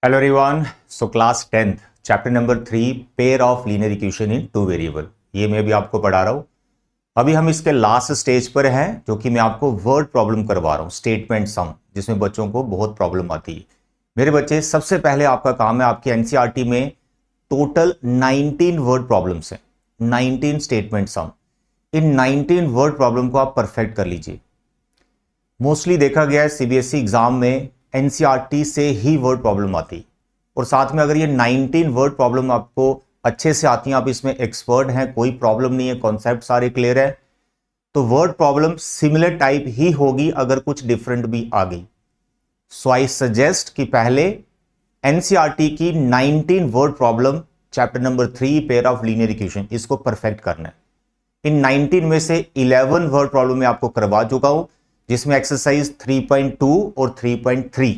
Hello everyone. So class 10th chapter number 3 pair of linear equation in two variable, ये मैं भी आपको पढ़ा रहा हूँ। अभी हम इसके लास्ट स्टेज पर हैं, जो कि मैं आपको वर्ड प्रॉब्लम करवा रहा हूँ, स्टेटमेंट सम, जिसमें बच्चों को बहुत प्रॉब्लम आती है। मेरे बच्चे, सबसे पहले आपका काम है, आपके एनसीईआरटी में टोटल 19 वर्ड प्रॉब्लम्स हैं, 19 स्टेटमेंट सम। इन 19 वर्ड प्रॉब्लम को आप परफेक्ट कर लीजिए। मोस्टली देखा गया है सीबीएसई एग्जाम में एनसीईआरटी से ही वर्ड प्रॉब्लम आती, और साथ में अगर ये 19 वर्ड प्रॉब्लम आपको अच्छे से आती हैं, आप इसमें एक्सपर्ट हैं, कोई प्रॉब्लम नहीं है, कॉन्सेप्ट सारे क्लियर है, तो वर्ड प्रॉब्लम सिमिलर टाइप ही होगी अगर कुछ डिफरेंट भी आ गई। सो आई सजेस्ट कि पहले एनसीईआरटी की 19 word problem chapter number 3 pair of linear equation, इसको परफेक्ट करना है। इन 19 में से 11 वर्ड प्रॉब्लम मैं आपको करवा चुका हूं, जिसमें एक्सरसाइज 3.2 और 3.3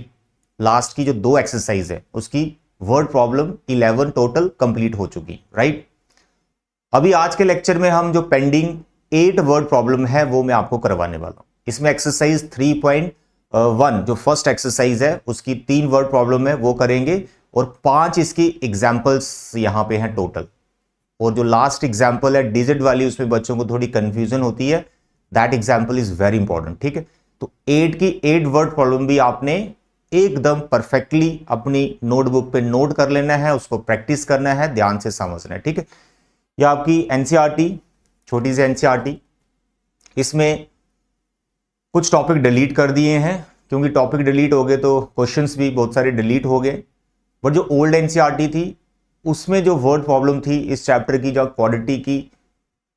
लास्ट की जो दो एक्सरसाइज है उसकी वर्ड प्रॉब्लम 11 टोटल कंप्लीट हो चुकी, राइट। अभी आज के लेक्चर में हम जो पेंडिंग 8 वर्ड प्रॉब्लम है वो मैं आपको करवाने वाला हूं। इसमें एक्सरसाइज 3.1 जो फर्स्ट एक्सरसाइज है उसकी 3 वर्ड प्रॉब्लम है वो करेंगे, और 5 इसकी एग्जाम्पल्स यहां पे हैं टोटल। और जो लास्ट एग्जाम्पल है डिजिट वाली, उसमें बच्चों को थोड़ी कंफ्यूजन होती है, that example is very important, ठीक है। तो 8 की 8 वर्ड प्रॉब्लम भी आपने एकदम परफेक्टली अपनी नोटबुक पे नोट कर लेना है, उसको प्रैक्टिस करना है, ध्यान से समझना है, ठीक है। यह आपकी एनसीईआरटी, छोटी सी एनसीईआरटी, इसमें कुछ टॉपिक डिलीट कर दिए हैं, क्योंकि टॉपिक डिलीट हो गए तो क्वेश्चंस भी बहुत सारे डिलीट हो गए। बट जो ओल्ड एनसीईआरटी थी उसमें जो वर्ड प्रॉब्लम थी इस चैप्टर की, जो क्वाड्रेटिक की,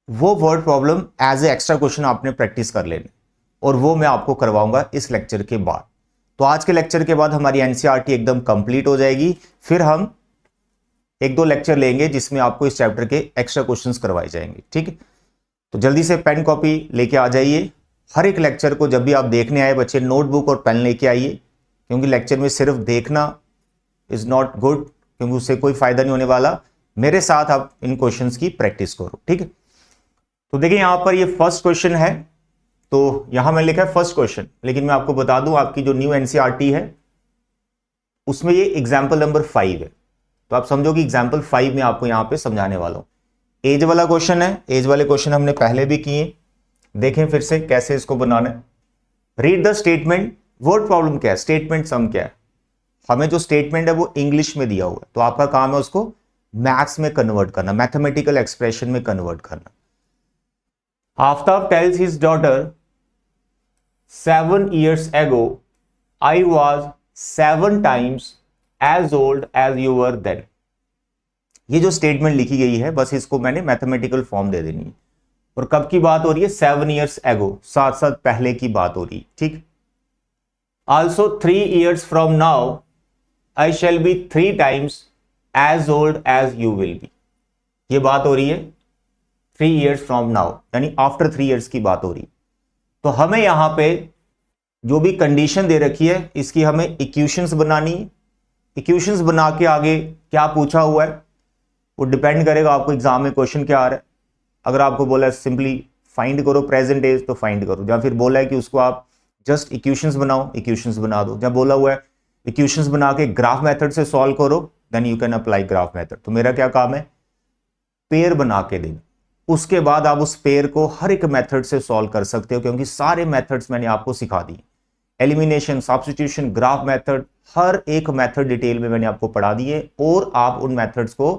वो word problem as a extra question आपने प्रैक्टिस कर लेने, और वो मैं आपको करवाऊंगा इस लेक्चर के बाद। तो आज के लेक्चर के बाद हमारी एनसीईआरटी एकदम कंप्लीट हो जाएगी, फिर हम 1-2 लेक्चर लेंगे जिसमें आपको इस चैप्टर के एक्स्ट्रा क्वेश्चंस करवाए जाएंगे, ठीक है। तो जल्दी से पेन कॉपी लेके आ जाइए। हर एक लेक्चर को जब भी आप देखने आए बच्चे, नोटबुक और पेन लेके आइए, क्योंकि लेक्चर में सिर्फ देखना इज नॉट गुड, क्योंकि उससे कोई फायदा नहीं होने वाला। मेरे साथ आप इन क्वेश्चंस की प्रैक्टिस करो, ठीक है। तो देखिए यहां पर ये फर्स्ट क्वेश्चन है, तो यहां मैंने लिखा है फर्स्ट क्वेश्चन, लेकिन मैं आपको बता दूं आपकी जो न्यू एनसीईआरटी है उसमें ये एग्जाम्पल नंबर 5 है, तो आप समझो कि एग्जाम्पल 5 में आपको यहां पे समझाने वाला हूं। एज वाला क्वेश्चन है, एज वाले क्वेश्चन हमने पहले भी किए, देखें फिर से कैसे इसको बनाना है। Read the statement. Word problem क्या है, स्टेटमेंट सम क्या है। हमें जो स्टेटमेंट है वो इंग्लिश में दिया हुआ है, तो आपका काम है उसको मैथ्स में कन्वर्ट करना, मैथमेटिकल एक्सप्रेशन में कन्वर्ट करना। Aftab tells his daughter, 7 years ago, I was 7 times as old as you were then. ये जो स्टेटमेंट लिखी गई है बस इसको मैंने मैथमेटिकल फॉर्म दे देनी है, और कब की बात हो रही है, 7 years ago, 7 पहले की बात हो रही है, ठीक। Also 3 years from now, I shall be 3 times as old as you will be. ये बात हो रही है 3 years from now, यानी आफ्टर 3 years की बात हो रही। तो हमें यहां पे जो भी कंडीशन दे रखी है इसकी हमें इक्वेशंस बनानी है। इक्वेशंस बना के आगे क्या पूछा हुआ है वो डिपेंड करेगा आपको एग्जाम में क्वेश्चन क्या आ रहा है। अगर आपको बोला है सिंपली फाइंड करो प्रेजेंट एज, तो फाइंड करो, या फिर बोला है कि उसको आप जस्ट इक्वेशंस बनाओ, इक्वेशंस बना दो। जब बोला हुआ है इक्वेशंस बना के ग्राफ मेथड से सॉल्व करो, then you can apply graph method. तो मेरा क्या काम है, पेयर बना के देना, उसके बाद आप उस पेयर को हर एक मेथड से सॉल्व कर सकते हो, क्योंकि सारे मेथड्स मैंने आपको सिखा दिए, एलिमिनेशन, सब्स्टिट्यूशन, ग्राफ मेथड, हर एक मेथड डिटेल में मैंने आपको पढ़ा दिए, और आप उन मेथड्स को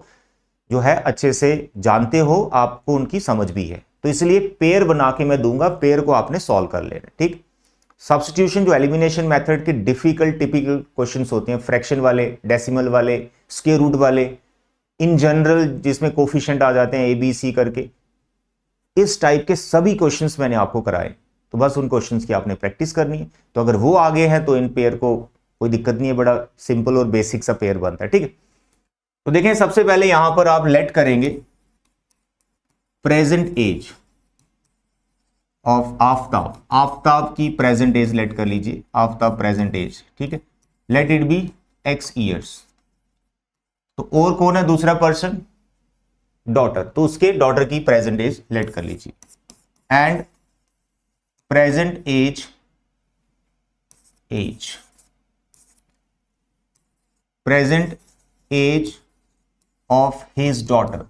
जो है अच्छे से जानते हो, आपको उनकी समझ भी है। तो इसलिए पेयर बना के मैं दूंगा, पेयर को आपने सॉल्व कर लेना, ठीक। सब्स्टिट्यूशन जो एलिमिनेशन मेथड के डिफिकल्ट टिपिकल क्वेश्चंस होते हैं, फ्रैक्शन वाले, डेसिमल वाले, स्क्वायर रूट वाले, इन जनरल जिसमें कोफिशिएंट आ जाते हैं ए बी सी करके, इस टाइप के सभी क्वेश्चंस मैंने आपको कराए। तो बस उन क्वेश्चंस की आपने प्रैक्टिस करनी है। तो अगर वो आगे हैं तो इन पेयर को कोई दिक्कत नहीं है, बड़ा सिंपल और बेसिक सा पेयर बनता है, ठीक है। तो देखें सबसे पहले यहां पर आप लेट करेंगे present age of Aftab, Aftab की प्रेजेंट एज लेट कर लीजिए, आफ्ताब प्रेजेंट एज, ठीक है। Late it be x years. तो और कौन है दूसरा पर्सन, डॉटर, तो उसके डॉटर की प्रेजेंट एज लेट कर लीजिए, and present age present age of his daughter,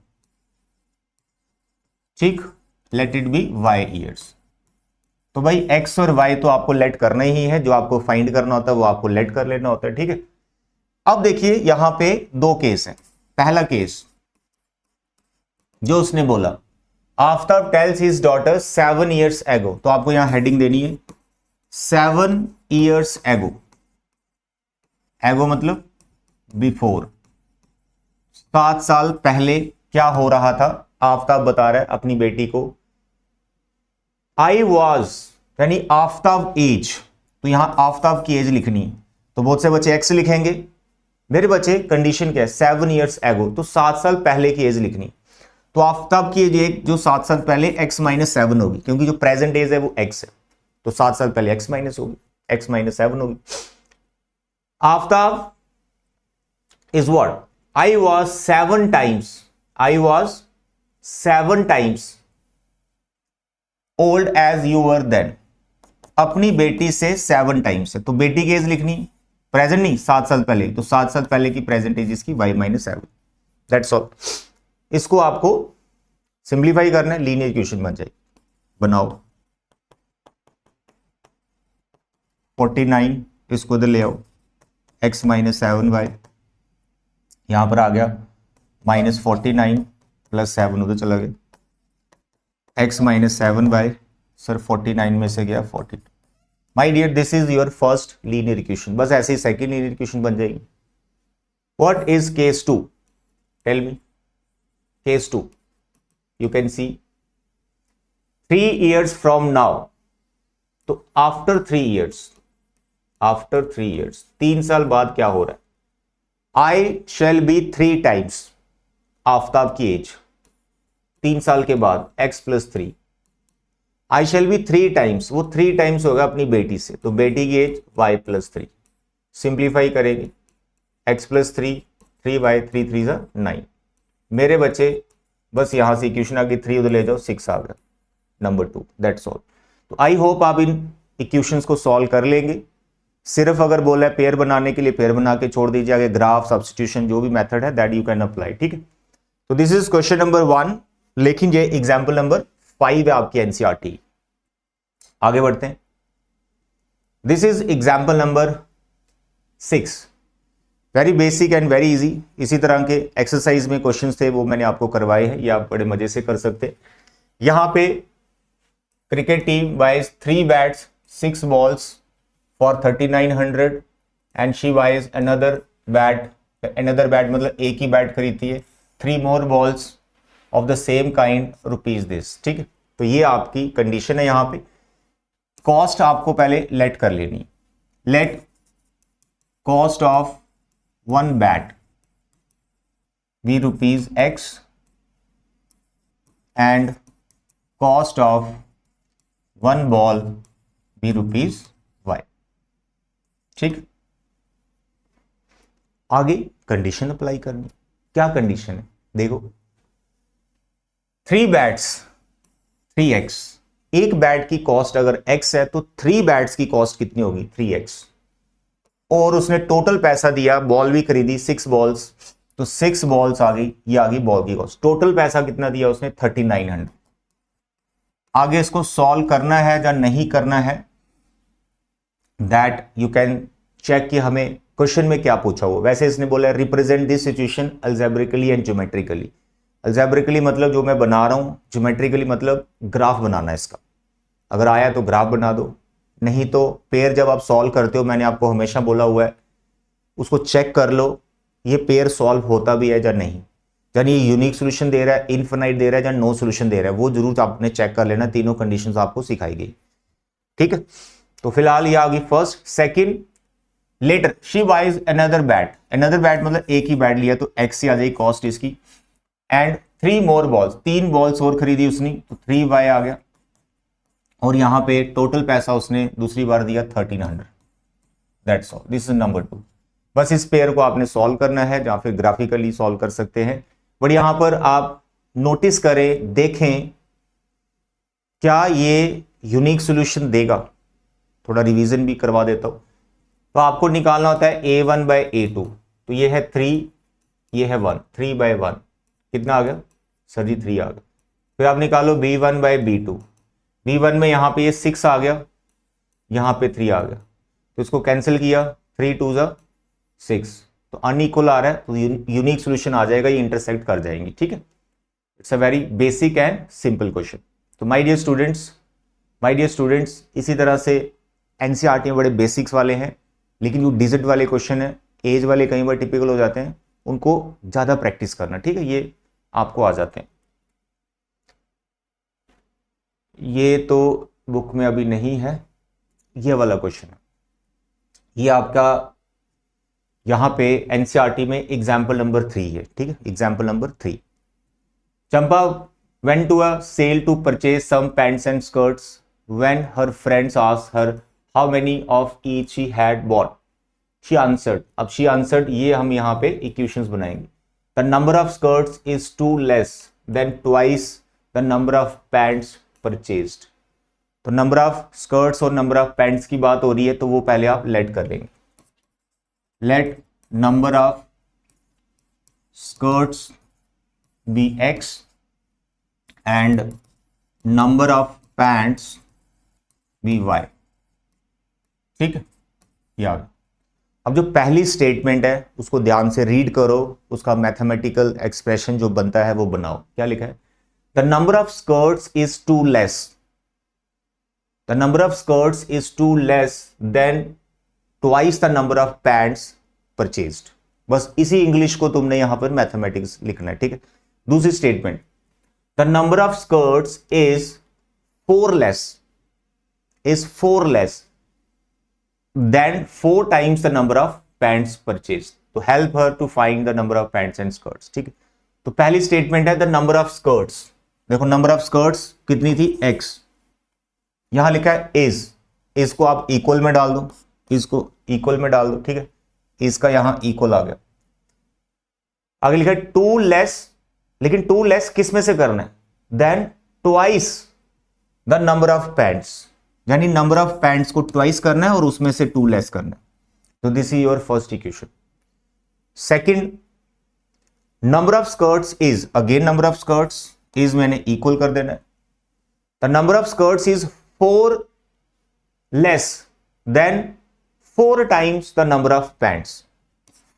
ठीक, let it be y years. तो भाई x और y तो आपको लेट करना ही है, जो आपको फाइंड करना होता है वो आपको लेट कर लेना होता है, ठीक है। अब देखिए यहां पे दो केस है। पहला केस जो उसने बोला, Aftab tales his daughter 7 years एगो, तो आपको यहां हेडिंग देनी है 7 years एगो। एगो मतलब बिफोर, 7 साल पहले क्या हो रहा था। आफ्ताब बता रहा है अपनी बेटी को, आई वॉज यानी आफ्ताब एज, तो यहां आफ्ताब की एज लिखनी है, तो बहुत से बच्चे एक्स लिखेंगे। मेरे बच्चे कंडीशन क्या है, 7 years एगो, तो 7 साल पहले की एज लिखनी। तो आफ्ताब की एज जो 7 साल पहले x-7 होगी, क्योंकि जो प्रेजेंट एज है वो x है, तो 7 साल पहले x माइनस होगी, x-7 होगी। Aftab is what, I was 7 times, I was 7 times old as you were then, अपनी बेटी से 7 times है, तो बेटी की एज लिखनी, प्रेजेंट नहीं 7 साल पहले, तो 7 साल पहले की प्रेजेंट एज इसकी y-7, दैट्स ऑल। इसको आपको सिंप्लीफाई करना है, लीनियर इक्वेशन बन जाएगी। बनाओ 49, इसको इधर ले आओ, x-7y, यहां पर आ गया -49 + 7 उधर चला गया, x-7y, सर 49 में से गया 42। My dear this is your first linear equation, बस ऐसे ही सेकंड लीनियर इक्वेशन बन जाएगी। What is case 2, tell me. Case 2 you can see 3 years from now, तो आफ्टर 3 years, आफ्टर 3 years 3 साल बाद क्या हो रहा है, I shall be 3 times Aftab की एज, 3 साल के बाद x+3, I shall be 3 times, वो 3 times होगा अपनी बेटी से, तो बेटी की एज y+3, सिंप्लीफाई करेंगे x+3, 3y, 3 3 9। मेरे बच्चे बस यहां से इक्वेशन आ गई, 3 उधर ले जाओ 6 आ गया, नंबर 2, दैट्स ऑल। तो आई होप आप इन इक्वेशंस को सॉल्व कर लेंगे। सिर्फ अगर बोला है पेयर बनाने के लिए पेयर बना के छोड़ दीजिए, आगे ग्राफ सब्स्टिट्यूशन जो भी मेथड है दैट यू कैन अप्लाई, ठीक है। तो दिस इज क्वेश्चन नंबर 1, लेकिन ये एग्जाम्पल नंबर 5 है आपकी एनसीईआरटी। आगे बढ़ते हैं, this is example number 6, very basic and very easy. इसी तरह के एक्सरसाइज में क्वेश्चंस थे वो मैंने आपको करवाए हैं, ये आप बड़े मजे से कर सकते हैं। यहां पे cricket team buys 3 bats 6 balls for 3900 and she buys another bat मतलब एक ही बैट खरीदती है, 3 more balls of the same kind rupees this, ठीक है। तो ये आपकी कंडीशन है। यहां पे कॉस्ट आपको पहले लेट कर लेनी, let cost of 1 bat be ₹X and cost of 1 ball be ₹Y, ठीक। आगे कंडीशन अप्लाई करनी, क्या कंडीशन है देखो, 3 bats 3x, एक बैट की कॉस्ट अगर x है तो 3 bats की कॉस्ट कितनी होगी 3x, और उसने टोटल पैसा दिया, बॉल भी खरीदी 6 balls, तो 6 balls आ गई, ये आ गई बॉल की कॉस्ट। टोटल पैसा कितना दिया उसने 3900। आगे इसको सॉल्व करना है या नहीं करना है, दैट यू कैन चेक कि हमें क्वेश्चन में क्या पूछा हुआ। वैसे इसने बोला represent this situation algebraically and geometrically. Algebraically मतलब जो मैं बना रहा हूं, ज्योमेट्रिकली मतलब ग्राफ बनाना है इसका, अगर आया तो ग्राफ बना दो, नहीं तो पेयर जब आप सॉल्व करते हो, मैंने आपको हमेशा बोला हुआ है उसको चेक कर लो ये पेयर सॉल्व होता भी है या नहीं, यानी ये यूनिक सोल्यूशन दे रहा है, इनफिनाइट दे रहा है या नो सोल्यूशन दे रहा है, वो जरूर आपने चेक कर लेना। तीनों कंडीशंस आपको सिखाई गई, ठीक है। तो फिलहाल ये आ गई first. Second, later she buys another bat, another bat मतलब एक ही बैट लिया तो एक्स ही आ जाएगी कॉस्ट इसकी, एंड 3 more balls, 3 balls और खरीदी उसने तो 3y आ गया, और यहां पे टोटल पैसा उसने दूसरी बार दिया 1300, that's all, this is number 2। बस इस पेयर को आपने सॉल्व करना है, या फिर ग्राफिकली सॉल्व कर सकते हैं, बट यहां पर आप नोटिस करें, देखें क्या ये यूनिक सॉल्यूशन देगा। थोड़ा रिवीजन भी करवा देता हूं, तो आपको निकालना होता है a1/a2, तो ये है 3, ये है 1, 3/1 कितना आ गया सर जी 3 आ गया। फिर आप निकालो B1/B2, B1 में यहाँ पे ये 6 आ गया, यहाँ पे 3 आ गया, तो इसको कैंसिल किया, 3 2 जा 6, तो अनइक्वल आ रहा है, तो यूनिक सोल्यूशन आ जाएगा, ये इंटरसेक्ट कर जाएंगे। ठीक है, it's a very basic and simple question. तो माय डियर स्टूडेंट्स, इसी तरह से एनसीईआरटी में बड़े बेसिक्स वाले हैं, लेकिन जो डिजिट वाले क्वेश्चन है, एज वाले कई बार टिपिकल हो जाते हैं, उनको ज्यादा प्रैक्टिस करना। ठीक है, ये आपको आ जाते हैं। ये तो बुक में अभी नहीं है, ये वाला क्वेश्चन है, ये आपका यहां पे एनसीईआरटी में एग्जाम्पल नंबर 3 है। ठीक है, example number 3, Champa went to a sale to purchase some pants and skirts. When her friends asked her how many of each she had bought, she answered. अब she answered, ये हम यहाँ पे equations बनाएंगे। The number of skirts is 2 less than twice the number of pants purchased. तो number of skirts और number of pants की बात हो रही है, तो वो पहले आप लेट कर लेंगे। Let number of skirts be x and number of pants be y। ठीक है, याद। अब जो पहली स्टेटमेंट है उसको ध्यान से रीड करो, उसका मैथमेटिकल एक्सप्रेशन जो बनता है वो बनाओ। क्या लिखा है? The number of skirts is 2 less, the number of skirts is 2 less than twice the number of pants purchased. बस इसी इंग्लिश को तुमने यहां पर मैथमेटिक्स लिखना है। ठीक है, दूसरी statement, the number of skirts is 4 less then 4 times the number of pants purchased. तो help her to find the number of pants and skirts. ठीक है, तो पहली स्टेटमेंट है द नंबर ऑफ स्कर्ट्स। देखो नंबर ऑफ स्कर्ट्स कितनी थी? x, यहां लिखा है इज को आप इक्वल में डाल दो, इसको इक्वल में डाल दो। ठीक है, इसका यहां इक्वल आ गया। आगे लिखा है 2 लेस, लेकिन 2 लेस किस में से करना है? Then twice the number of pants, यानी नंबर ऑफ पैंट्स को ट्वाइस करना है और उसमें से 2 लेस करना है। तो this is your first equation. Second, number of skirts is, again number of skirts is मैंने इक्वल कर देना है। The number of skirts is 4 less than 4 times the number of pants.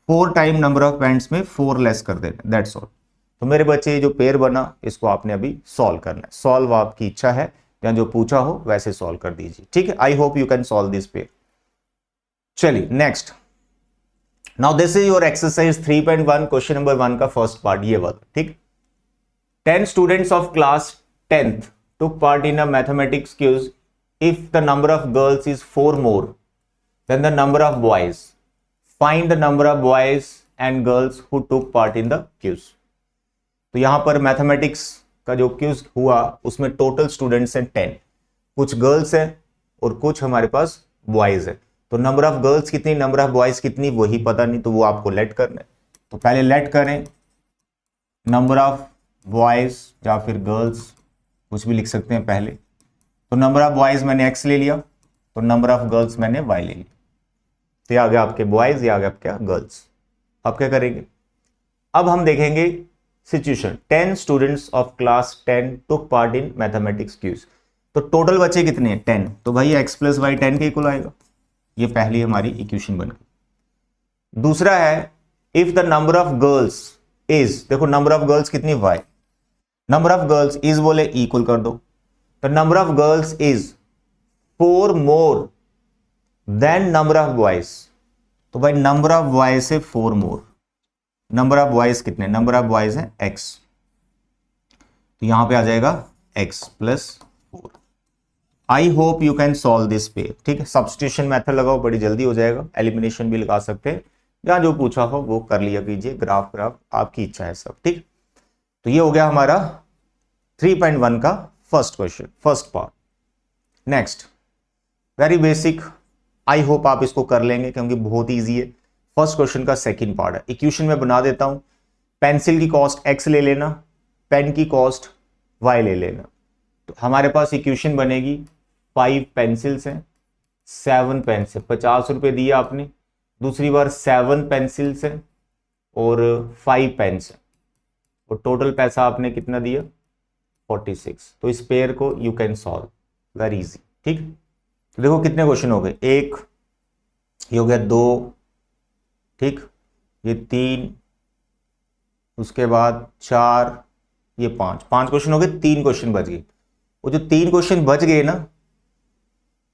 4 time number of pants में 4 less कर देना, that's all. तो मेरे बच्चे जो पेयर बना इसको आपने अभी सॉल्व करना है। सॉल्व आपकी इच्छा है, या जो पूछा हो वैसे सॉल्व कर दीजिए। ठीक है, I hope you can solve this pair. चलिए next, now this is your exercise 3.1 question number 1 का फर्स्ट पार्ट, ये वाला। ठीक, 10 students of class 10th took part in a mathematics quiz. If the number of girls is 4 more than the number of boys, find the number of boys and girls who took part in the quiz. तो यहां पर mathematics का जो quiz हुआ उसमें total students हैं 10, कुछ girls हैं और कुछ हमारे पास बॉयज है। तो नंबर ऑफ गर्ल्स कितनी, नंबर ऑफ बॉयज कितनी वही पता नहीं, तो वो आपको लेट करना है। तो पहले लेट करें नंबर ऑफ बॉयज या फिर गर्ल्स, कुछ भी लिख सकते हैं पहले। तो नंबर ऑफ बॉयज मैंने x ले लिया, तो नंबर ऑफ गर्ल्स मैंने y ले लिया। तो ये आ गया आपके बॉयज, ये आ गया आपके गर्ल्स। अब क्या करेंगे? अब हम देखेंगे situation 10 students of class 10 took part in mathematics quiz. तो टोटल बच्चे कितने हैं? 10। तो भाई x + y 10 के इक्वल आएगा। ये पहली हमारी इक्वेशन बन गई। दूसरा है if the number of girls is, देखो नंबर ऑफ गर्ल्स कितनी? y। Number of girls is बोले इक्वल कर दो, तो number of girls is 4 more then number of boys. तो भाई नंबर ऑफ बॉयज से 4 मोर, नंबर ऑफ बॉयज कितने? नंबर ऑफ बॉयज है x, तो यहां पे आ जाएगा x + 4। I hope you can solve this pair. ठीक है, सब्स्टिट्यूशन मेथड लगाओ, बड़ी जल्दी हो जाएगा। एलिमिनेशन भी लगा सकते हैं, या जो पूछा हो वो कर लिया कीजिए। ग्राफ आपकी इच्छा है सब। ठीक, तो ये हो गया हमारा 3.1 का first question, first part. Next, very basic, I hope आप इसको कर लेंगे क्योंकि बहुत ईजी है। फर्स्ट क्वेश्चन का सेकंड पार्ट है। इक्वेशन में बना देता हूं, पेंसिल की कॉस्ट x ले लेना, पेन की कॉस्ट y ले लेना। तो हमारे पास इक्वेशन बनेगी 5 पेंसिल्स हैं, 7 पेन से 50 रुपए दिए आपने। दूसरी बार 7 पेंसिल्स हैं, और 5 पेन्स है, और टोटल पैसा आपने कितना दिया 46। तो इस पेयर को you can solve very easy. ठीक, तो देखो कितने क्वेश्चन हो गए, एक ये हो गया, 2, ठीक, ये 3, उसके बाद 4, ये 5 क्वेश्चन हो गए, 3 क्वेश्चन बच गए। वो जो 3 क्वेश्चन बच गए ना,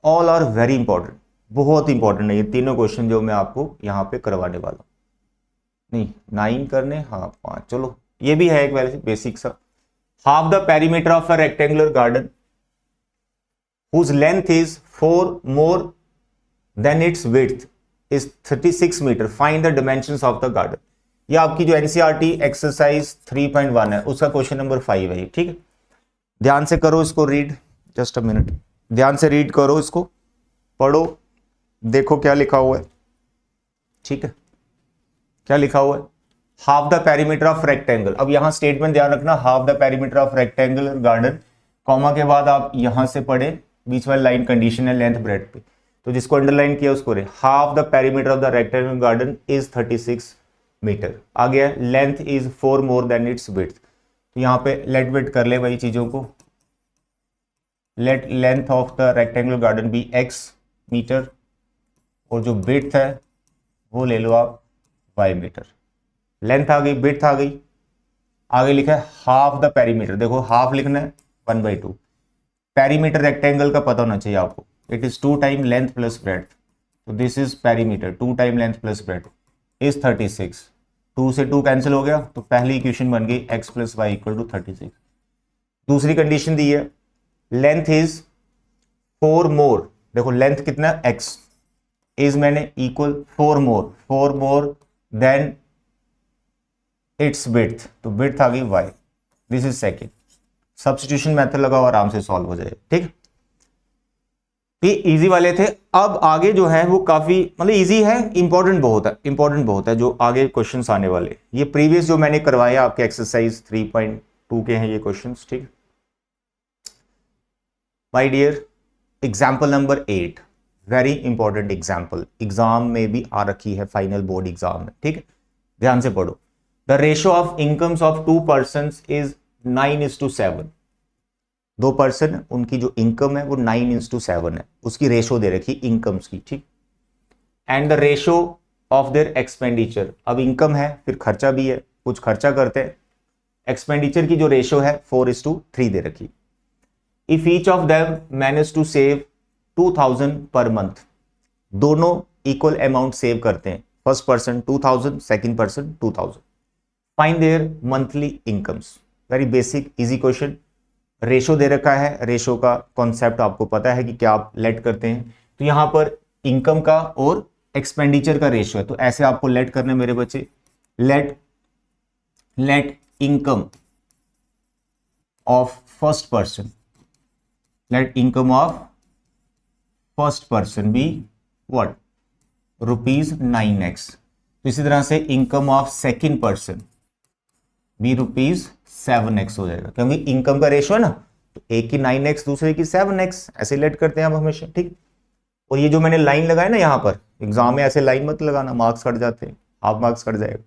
ऑल आर वेरी इंपॉर्टेंट, बहुत इंपॉर्टेंट है ये तीनों क्वेश्चन जो मैं आपको यहां पे करवाने वाला हूं। नहीं 9 करने, हाँ 5, चलो ये भी है एक वैसे बेसिक सा। Half the perimeter of a rectangular garden whose length is 4 more than its width is 36 metre, find the dimensions of the garden। ये आपकी जो एनसीईआरटी एक्सरसाइज 3.1 है उसका क्वेश्चन नंबर 5 है। ठीक है, ध्यान से करो इसको रीड, जस्ट अ मिनट, ध्यान से रीड करो, इसको पढ़ो, देखो क्या लिखा हुआ है। ठीक है, क्या लिखा हुआ है, half the perimeter of rectangle. अब यहां स्टेटमेंट ध्यान रखना, half the perimeter of rectangular garden, comma के बाद आप यहां से पढ़े, बीच वाली लाइन कंडीशन है लेंथ ब्रेड पे, तो जिसको अंडरलाइन किया उसको रे, half the perimeter of the rectangular garden is 36 metre. आ गया length is 4 more than its width, तो यहां पे लेट वेट कर ले भाई चीजों को, let length of the rectangular garden be x metre, और जो विड्थ है वो ले लो आप y मीटर। लेंथ आ गई, विड्थ आ गई, आगे लिखा है हाफ द पेरीमीटर, देखो हाफ लिखना है 1/2। पेरीमीटर रेक्टेंगल का पता होना चाहिए आपको, it is 2 time length plus breadth, तो this is perimeter 2 time length plus breadth is 36। 2 से 2 कैंसिल हो गया, तो पहली इक्वेशन बन गई x plus y equal to 36। दूसरी कंडीशन दी है लेंथ इज 4 मोर, देखो लेंथ कितना x इज मैंने equal 4 more than its width, तो विड्थ आ गई y, this is second. Substitution method लगाओ, आराम से सॉल्व हो जाएगा। ठीक, ये इजी वाले थे। अब आगे जो है वो काफी मतलब इजी है, इंपॉर्टेंट बहुत है जो आगे क्वेश्चंस आने वाले। ये प्रीवियस जो मैंने करवाया आपके एक्सरसाइज 3.2 के हैं ये क्वेश्चंस। ठीक, my dear, example number 8, very important example, exam में भी आ रखी है, फाइनल बोर्ड एग्जाम में। ठीक है, ध्यान से पढ़ो। The ratio of incomes of 2 persons is 9:7। 2 person, उनकी जो इनकम है वो 9:7 है, उसकी रेशो दे रखी इनकम्स की। ठीक, and the ratio of their expenditure, अब इनकम है फिर खर्चा भी है, कुछ खर्चा करते हैं, एक्सपेंडिचर की जो रेशो है 4:3 दे रखी। If each of them manage to save 2000 per month, दोनों इक्वल अमाउंट सेव करते हैं, first person 2000, second person 2000, find their monthly incomes. Very basic easy question, ratio दे रखा है, रेशो का कॉन्सेप्ट आपको पता है कि क्या आप लेट करते हैं, तो यहां पर इनकम का और एक्सपेंडिचर का रेशो है, तो ऐसे आपको लेट करने मेरे बच्चे, let income of first person, let income of first person be what, ₹9x। तो इसी तरह से income of second person be ₹7x हो जाएगा, क्योंकि इनकम का रेशो है ना, तो एक की 9x दूसरे की 7x, ऐसे लेट करते हैं हम हमेशा। ठीक, और ये जो मैंने लाइन लगाया ना यहाँ पर, एग्जाम में ऐसे लाइन मत लगाना, मार्क्स कट जाते हैं, हाफ मार्क्स कट जाएगा।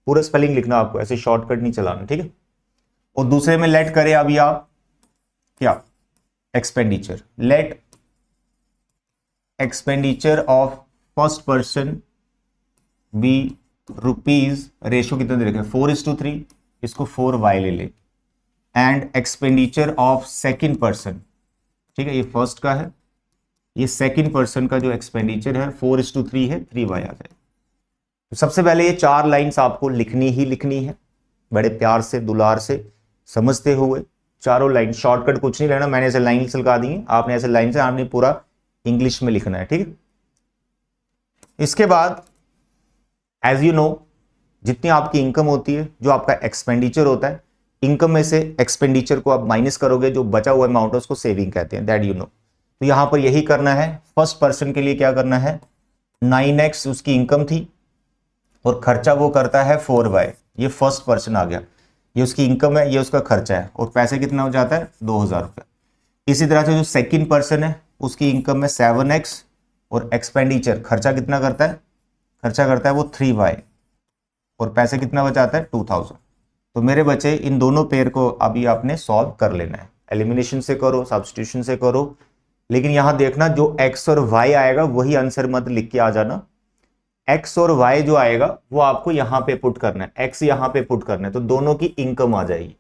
पूरा स्पेलिंग लिखना आपको, ऐसे शॉर्टकट नहीं चलाना। ठीक है, और दूसरे में लेट करें अभी आप क्या, expenditure, let expenditure of first person be rupees, ratio कितना दे रखे 4:3, इसको 4y ले ले, and expenditure of second person, ठीक है, ये फर्स्ट का है, ये सेकंड पर्सन का जो एक्सपेंडिचर है 4:3 है, 3y आ जाए। तो सबसे पहले ये 4 लाइंस आपको लिखनी ही लिखनी है, बड़े प्यार से दुलार से समझते हुए, चारों लाइन, शॉर्टकट कुछ नहीं लेना, मैंने ऐसे लाइन लगा दी है, आपने ऐसे लाइन से आपने पूरा इंग्लिश में लिखना है। ठीक है, इसके बाद एज यू नो, जितनी आपकी इनकम होती है, जो आपका एक्सपेंडिचर होता है, इनकम में से एक्सपेंडिचर को आप माइनस करोगे, जो बचा हुआ अमाउंट है उसको सेविंग कहते हैं, दैट यू नो। तो यहां पर यही करना है। फर्स्ट पर्सन के लिए क्या करना है, 9x उसकी इनकम थी और खर्चा वो करता है 4y, ये फर्स्ट पर्सन आ गया, ये उसकी इनकम है, ये उसका खर्चा है, और पैसे कितना हो जाता है 2000 रुपये। इसी तरह से जो सेकंड पर्सन है उसकी इनकम में 7x और एक्सपेंडिचर खर्चा कितना करता है, खर्चा करता है वो 3y, और पैसे कितना बचाता है 2000। तो मेरे बच्चे इन दोनों पेयर को अभी आपने सॉल्व कर लेना है, एलिमिनेशन से करो, सब्स्टिट्यूशन से करो, लेकिन यहां देखना जो x और y आएगा वही आंसर मत लिख के आ जाना। x और y जो आएगा वो आपको यहां पे पुट करना है, x यहां पे पुट करना है, तो दोनों की इनकम आ जाएगी।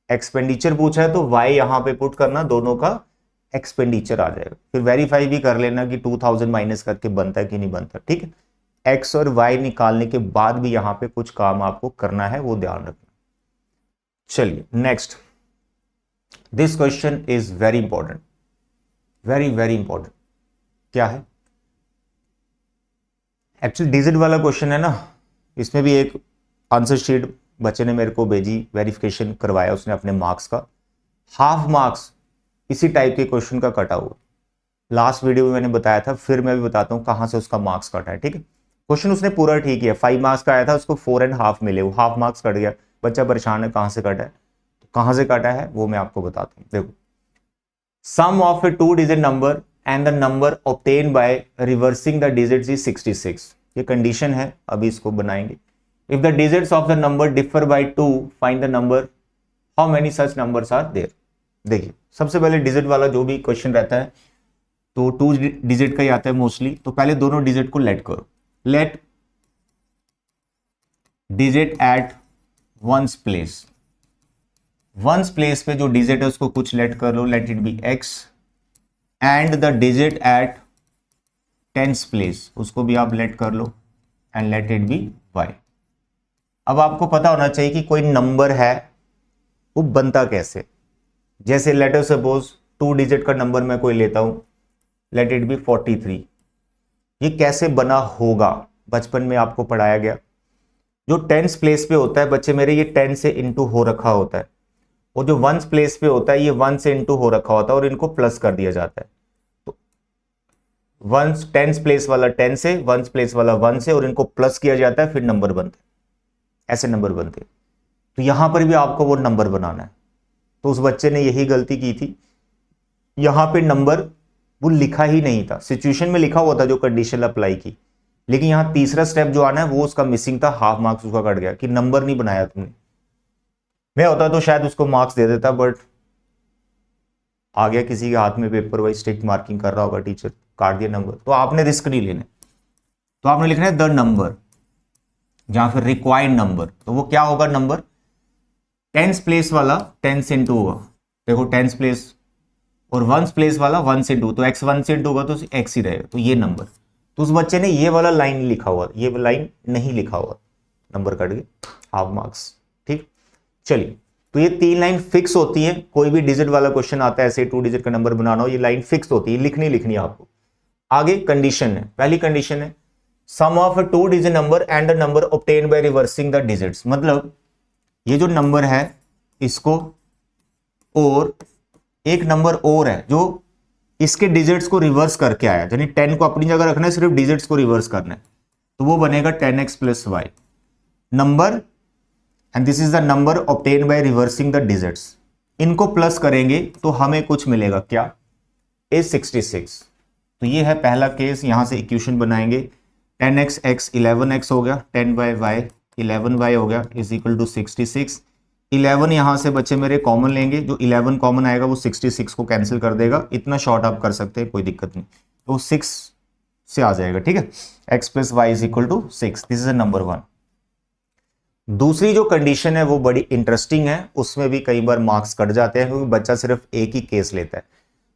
एक्सपेंडिचर पूछा है तो y यहां पे पुट करना, दोनों का एक्सपेंडिचर आ जाएगा। फिर वेरीफाई भी कर लेना कि 2000 माइनस करके बनता है कि नहीं बनता, ठीक है। x और y निकालने के बाद भी यहां पे कुछ काम आपको करना है, वो ध्यान रखना। चलिए next, this question is very important, very very important. क्या है? एक्चुअली डिजिट वाला क्वेश्चन है ना, इसमें भी एक आंसर शीट बच्चे ने मेरे को भेजी, वेरिफिकेशन करवाया उसने अपने मार्क्स का, हाफ मार्क्स इसी टाइप के क्वेश्चन का कटा हुआ। लास्ट वीडियो में मैंने बताया था, फिर मैं भी बताता हूं कहां से उसका मार्क्स कटा है, ठीक है। क्वेश्चन उसने पूरा ठीक है, 5 मार्क्स का आया था, उसको 4.5 मिले, वो हाफ मार्क्स कट गया। बच्चा परेशान है कहां से कटा है, तो कहां से कटा है वो मैं आपको बताता हूं। देखो, sum of a 2 digit number and the number obtain by reversing the digits is 66। ये कंडीशन है, अभी इसको बनाएंगे। If the digits of the number differ by 2 find the number, how many such numbers are there. देखिए, सबसे पहले digit वाला जो भी क्वेश्चन रहता है तो 2 डिजिट का ही आता है मोस्टली, तो पहले दोनों डिजिट को लेट करो, let digit at ones place. Ones place पे जो डिजिट है उसको कुछ लेट कर लो, let it be x, and the digit at tens place उसको भी आप लेट कर लो, and let it be y। अब आपको पता होना चाहिए कि कोई नंबर है वो बनता कैसे। जैसे लेटर सपोज 2 डिजिट का नंबर मैं कोई लेता हूं, लेट इट बी 43। ये कैसे बना होगा, बचपन में आपको पढ़ाया गया। जो टेंस प्लेस पे होता है बच्चे मेरे, ये 10 से इंटू हो रखा होता है, और जो वंस प्लेस पे होता है ये 1 से इंटू हो रखा होता है और इनको प्लस कर दिया जाता है। तो वंस टेंस प्लेस वाला 10 से, वंस प्लेस वाला 1 से, और इनको प्लस किया जाता है, फिर नंबर बनते हैं, ऐसे नंबर बनते हैं। तो यहां पर भी आपको वो नंबर बनाना है। तो उस बच्चे ने यही गलती की थी, यहां पे नंबर वो लिखा ही नहीं था, सिचुएशन में लिखा हुआ था जो कंडीशन अप्लाई की, लेकिन यहां तीसरा स्टेप जो आना है वो उसका मिसिंग था, हाफ मार्क्स उसका कट गया कि नंबर नहीं बनाया तुमने। मैं होता तो शायद उसको मार्क्स दे देता, बट आ गया किसी के हाथ में पेपर, वाइज स्ट्रिक्ट मार्किंग कर रहा होगा टीचर, काट दिया नंबर। तो आपने रिस्क नहीं लेना, तो आपने लिखना है द नंबर, जहां फिर रिक्वायर्ड नंबर, तो वो क्या होगा नंबर, टेंस प्लेस वाला 10 से इंटू होगा, देखो टेंस प्लेस, और वंस प्लेस वाला 1 से इंटू, तो x 1 से इंटू होगा तो x ही रहेगा, तो ये नंबर। तो उस बच्चे ने ये वाला लाइन लिखा हुआ, ये लाइन नहीं लिखा हुआ, नंबर कट गए, हाफ मार्क्स, ठीक। चलिए, तो ये 3 लाइन फिक्स होती है, कोई भी डिजिट वाला क्वेश्चन आता है ऐसे 2 डिजिट का नंबर बनाना हो, ये लाइन फिक्स होती है, लिखनी आपको। आगे कंडीशन है, पहली कंडीशन है sum of a 2 digit number and the number obtain by reversing the digits. मतलब ये जो नंबर है इसको, और एक नंबर और है जो इसके डिजिट्स को रिवर्स करके आया, यानी 10 को अपनी जगह रखना है, सिर्फ डिजिट्स को रिवर्स करना है, तो वो बनेगा 10x plus y number, and this is the number obtain by reversing the digits. इनको प्लस करेंगे तो हमें कुछ मिलेगा, क्या, इज 66। तो ये है पहला केस, यहां से इक्वेशन बनाएंगे, 10x x 11x हो गया, 10y 11y हो गया, इज इक्वल टू 66। 11 यहां से बच्चे मेरे कॉमन लेंगे, जो 11 कॉमन आएगा वो 66 को कैंसिल कर देगा, इतना शॉर्ट आप कर सकते हैं, कोई दिक्कत नहीं, तो 6 से आ जाएगा, ठीक है। x plus y is equal to 6, this is number 1। दूसरी जो कंडीशन है वो बड़ी इंटरेस्टिंग है, उसमें भी कई बार मार्क्स कट जाते हैं क्योंकि बच्चा सिर्फ एक ही केस लेता है।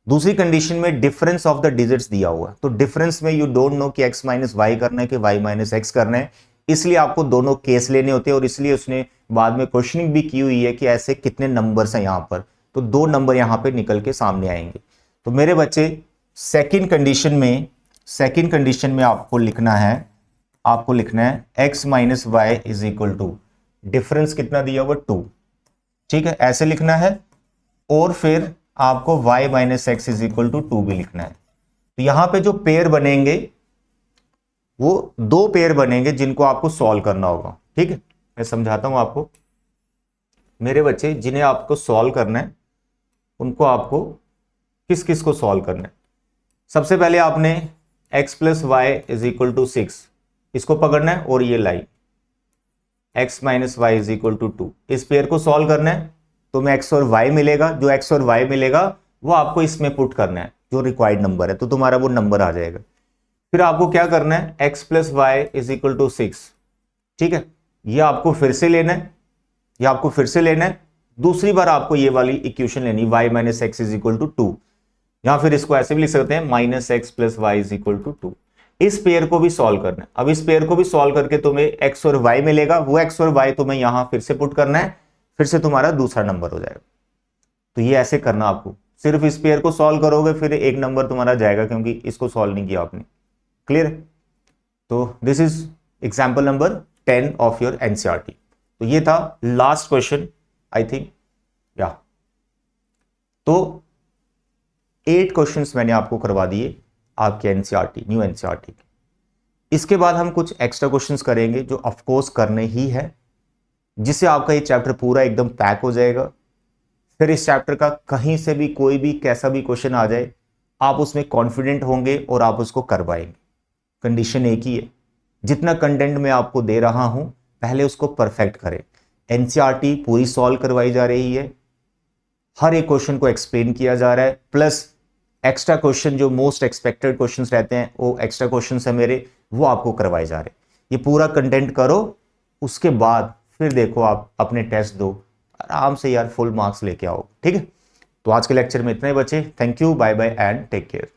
दूसरी कंडीशन में डिफरेंस ऑफ द डिजिट्स दिया हुआ है, तो डिफरेंस में यू डोंट नो कि x माइनस वाई करना है कि y माइनस एक्स करना है, इसलिए आपको दोनों केस लेने होते हैं, और इसलिए उसने बाद में क्वेश्चनिंग भी की हुई है कि ऐसे कितने नंबर्स हैं यहां पर, तो 2 नंबर यहां पे निकल के सामने आएंगे। तो मेरे बच्चे सेकंड कंडीशन में आपको लिखना है x minus y is equal to difference कितना दिया हुआ 2, ठीक है, ऐसे लिखना है, और फिर आपको y minus x is equal to 2 भी लिखना है। तो यहां पे जो पेयर बनेंगे वो 2 पेयर बनेंगे जिनको आपको सॉल्व करना होगा, ठीक है। मैं समझाता हूं आपको मेरे बच्चे, जिन्हें आपको सॉल्व करना है उनको आपको किस किस को सॉल्व करना है। सबसे पहले आपने x plus y is equal to 6 इसको पकड़ना है, और ये line x minus y is equal to 2। इस पेयर को सॉल्व करना है, तुम्हें x और y मिलेगा, जो x और y मिलेगा वो आपको इसमें पुट करना है, जो रिक्वायर्ड नंबर है, तो तुम्हारा वो नंबर आ जाएगा। फिर आपको क्या करना है, x plus y is equal to 6, ठीक है। ये आपको फिर से लेना है, ये आपको फिर से लेना है, दूसरी बार आपको ये वाली इक्वेशन लेनी, y minus x is equal to 2, या फिर इसको ऐसे भी लिख सकते हैं minus x plus y is equal to 2। इस पेयर को भी सॉल्व करना है। अब इस पेयर को भी सॉल्व करके तुम्हें x और y मिलेगा, वो x और y तुम्हें यहां फिर से पुट करना है, फिर से तुम्हारा दूसरा नंबर हो जाएगा। तो ये ऐसे करना आपको, सिर्फ इस पेयर को सॉल्व करोगे फिर एक नंबर तुम्हारा जाएगा, क्योंकि इसको सॉल्व नहीं किया आपने। क्लियर? तो this is example number 10 of your NCERT. तो ये था लास्ट क्वेश्चन आई थिंक, या तो 8 क्वेश्चंस मैंने आपको करवा दिए आपके एनसीईआरटी, न्यू एनसीईआरटी। इसके बाद हम कुछ एक्स्ट्रा क्वेश्चंस करेंगे जो ऑफ कोर्स करने ही है, जिससे आपका ये चैप्टर पूरा एकदम पैक हो जाएगा। फिर इस चैप्टर का कहीं से भी कोई भी कैसा भी क्वेश्चन आ जाए, आप उसमें कॉन्फिडेंट होंगे और आप उसको कर पाएंगे। कंडीशन एक ही है, जितना कंटेंट मैं आपको दे रहा हूं पहले उसको परफेक्ट करें। एनसीईआरटी पूरी सॉल्व करवाई जा रही है, हर एक क्वेश्चन को एक्सप्लेन किया जा रहा है, प्लस एक्स्ट्रा क्वेश्चन जो मोस्ट एक्सपेक्टेड क्वेश्चंस रहते हैं, वो एक्स्ट्रा क्वेश्चंस है मेरे, वो आपको करवाए जा रहे हैं। ये पूरा कंटेंट करो, उसके बाद फिर देखो आप अपने टेस्ट दो, आराम से यार फुल मार्क्स लेके आओ, ठीक है। तो आज के लेक्चर में इतने बचे। Thank you, bye bye and take care.